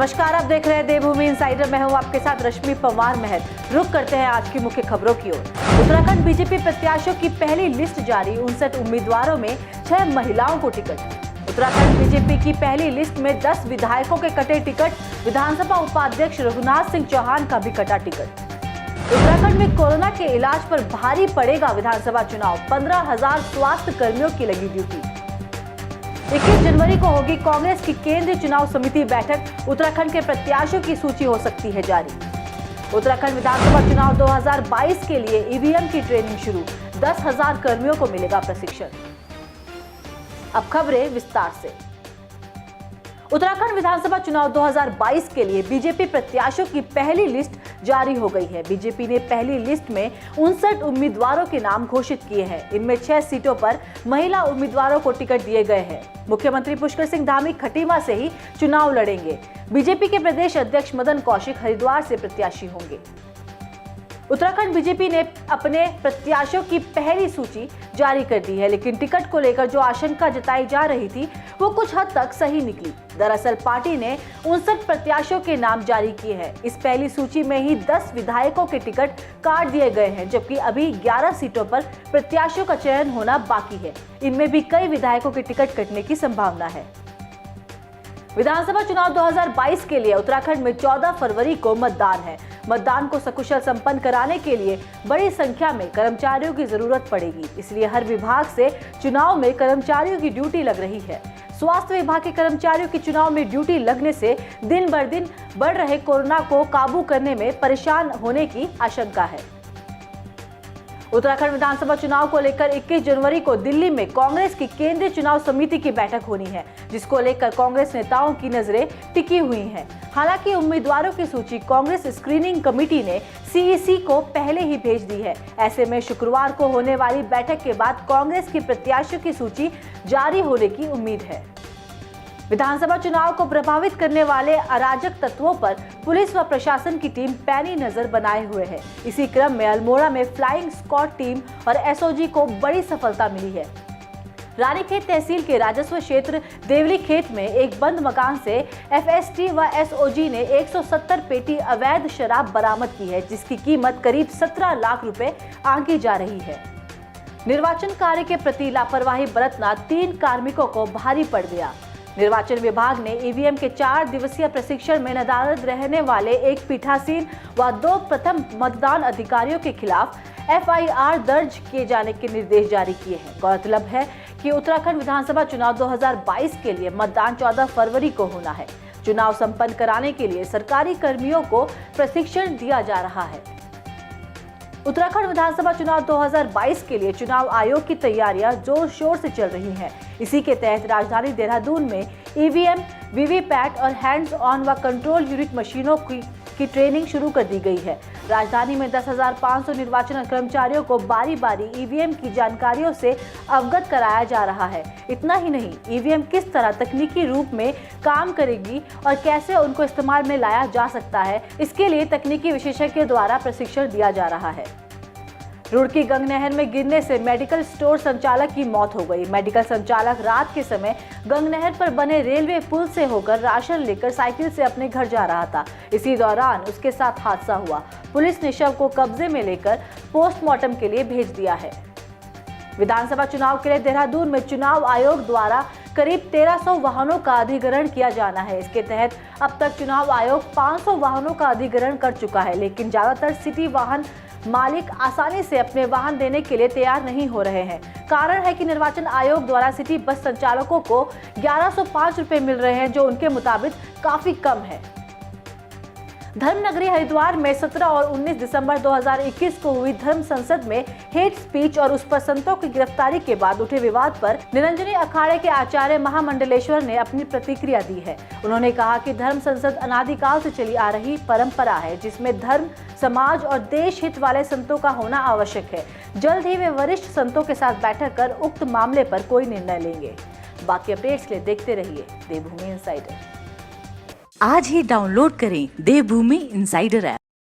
नमस्कार, आप देख रहे हैं देवभूमि इनसाइडर। मैं हूं आपके साथ रश्मि पवार महल। रुक करते हैं आज की मुख्य खबरों की ओर। उत्तराखंड बीजेपी प्रत्याशियों की पहली लिस्ट जारी। 59 उम्मीदवारों में 6 महिलाओं को टिकट। उत्तराखंड बीजेपी की पहली लिस्ट में 10 विधायकों के कटे टिकट। विधानसभा उपाध्यक्ष रघुनाथ सिंह चौहान का भी कटा टिकट। उत्तराखंड में कोरोना के इलाज पर भारी पड़ेगा विधानसभा चुनाव। 15,000 स्वास्थ्य कर्मियों की लगी ड्यूटी। 21 जनवरी को होगी कांग्रेस की केंद्रीय चुनाव समिति बैठक। उत्तराखंड के प्रत्याशियों की सूची हो सकती है जारी। उत्तराखंड विधानसभा चुनाव 2022 के लिए ईवीएम की ट्रेनिंग शुरू। 10,000 कर्मियों को मिलेगा प्रशिक्षण। अब खबरें विस्तार से। उत्तराखंड विधानसभा चुनाव 2022 के लिए बीजेपी प्रत्याशियों की पहली लिस्ट जारी हो गई है। बीजेपी ने पहली लिस्ट में 59 उम्मीदवारों के नाम घोषित किए हैं। इनमें 6 सीटों पर महिला उम्मीदवारों को टिकट दिए गए हैं। मुख्यमंत्री पुष्कर सिंह धामी खटीमा से ही चुनाव लड़ेंगे। बीजेपी के प्रदेश अध्यक्ष मदन कौशिक हरिद्वार से प्रत्याशी होंगे। उत्तराखंड बीजेपी ने अपने प्रत्याशियों की पहली सूची जारी कर दी है, लेकिन टिकट को लेकर जो आशंका जताई जा रही थी वो कुछ हद तक सही निकली। दरअसल पार्टी ने 59 प्रत्याशियों के नाम जारी किए हैं। इस पहली सूची में ही 10 विधायकों के टिकट काट दिए गए हैं, जबकि अभी 11 सीटों पर प्रत्याशियों का चयन होना बाकी है। इनमें भी कई विधायकों के टिकट कटने की संभावना है। विधानसभा चुनाव 2022 के लिए उत्तराखंड में 14 फरवरी को मतदान है। मतदान को सकुशल संपन्न कराने के लिए बड़ी संख्या में कर्मचारियों की जरूरत पड़ेगी, इसलिए हर विभाग से चुनाव में कर्मचारियों की ड्यूटी लग रही है। स्वास्थ्य विभाग के कर्मचारियों की चुनाव में ड्यूटी लगने से दिन ब दिन बढ़ रहे कोरोना को काबू करने में परेशान होने की आशंका है। उत्तराखंड विधानसभा चुनाव को लेकर 21 जनवरी को दिल्ली में कांग्रेस की केंद्रीय चुनाव समिति की बैठक होनी है, जिसको लेकर कांग्रेस नेताओं की नजरें टिकी हुई हैं। हालांकि उम्मीदवारों की सूची कांग्रेस स्क्रीनिंग कमेटी ने सीईसी को पहले ही भेज दी है। ऐसे में शुक्रवार को होने वाली बैठक के बाद कांग्रेस की प्रत्याशियों की सूची जारी होने की उम्मीद है। विधानसभा चुनाव को प्रभावित करने वाले अराजक तत्वों पर पुलिस व प्रशासन की टीम पैनी नजर बनाए हुए है। इसी क्रम में अल्मोड़ा में फ्लाइंग स्क्वाड टीम और एसओजी को बड़ी सफलता मिली है। रानीखेत तहसील के राजस्व क्षेत्र देवली खेत में एक बंद मकान से एफएसटी व एसओजी ने 170 पेटी अवैध शराब बरामद की है, जिसकी कीमत करीब 17 लाख रुपए आंकी जा रही है। निर्वाचन कार्य के प्रति लापरवाही बरतना 3 कार्मिकों को भारी पड़ गया। निर्वाचन विभाग ने ईवीएम के 4 दिवसीय प्रशिक्षण में नदारद रहने वाले एक पीठासीन व 2 प्रथम मतदान अधिकारियों के खिलाफ एफआईआर दर्ज किए जाने के निर्देश जारी किए हैं। गौरतलब है कि उत्तराखंड विधानसभा चुनाव 2022 के लिए मतदान 14 फरवरी को होना है। चुनाव संपन्न कराने के लिए सरकारी कर्मियों को प्रशिक्षण दिया जा रहा है। उत्तराखंड विधानसभा चुनाव 2022 के लिए चुनाव आयोग की तैयारियां जोर शोर से चल रही हैं। इसी के तहत राजधानी देहरादून में ईवीएम, वीवीपैट और हैंड्स ऑन व कंट्रोल यूनिट मशीनों की ट्रेनिंग शुरू कर दी गई है। राजधानी में 10,500 निर्वाचन कर्मचारियों को बारी बारी ईवीएम की जानकारियों से अवगत कराया जा रहा है। इतना ही नहीं, ईवीएम किस तरह तकनीकी रूप में काम करेगी और कैसे उनको इस्तेमाल में लाया जा सकता है, इसके लिए तकनीकी विशेषज्ञों द्वारा प्रशिक्षण दिया जा रहा है। रुड़की गंग नहर में गिरने से मेडिकल स्टोर संचालक की मौत हो गई। मेडिकल संचालक रात के समय गंग नहर पर बने रेलवे पुल से होकर राशन लेकर साइकिल से अपने घर जा रहा था। इसी दौरान उसके साथ हादसा हुआ। पुलिस ने शव को कब्जे में लेकर पोस्टमार्टम के लिए भेज दिया है। विधानसभा चुनाव के लिए देहरादून में चुनाव आयोग द्वारा करीब 1300 वाहनों का अधिग्रहण किया जाना है। इसके तहत अब तक चुनाव आयोग 500 वाहनों का अधिग्रहण कर चुका है, लेकिन ज्यादातर सिटी वाहन मालिक आसानी से अपने वाहन देने के लिए तैयार नहीं हो रहे हैं। कारण है कि निर्वाचन आयोग द्वारा सिटी बस संचालकों को 1105 रुपए मिल रहे हैं, जो उनके मुताबिक काफी कम है। धर्मनगरी हरिद्वार में 17 और 19 दिसंबर 2021 को हुई धर्म संसद में हेट स्पीच और उस पर संतों की गिरफ्तारी के बाद उठे विवाद पर निरंजनी अखाड़े के आचार्य महामंडलेश्वर ने अपनी प्रतिक्रिया दी है। उन्होंने कहा कि धर्म संसद अनादिकाल से चली आ रही परंपरा है, जिसमें धर्म, समाज और देश हित वाले संतों का होना आवश्यक है। जल्द ही वे वरिष्ठ संतों के साथ बैठक कर उक्त मामले पर कोई निर्णय लेंगे। बाकी अपडेट्स के लिए देखते रहिए देवभूमि इनसाइडर। आज ही डाउनलोड करें देवभूमि इनसाइडर ऐप।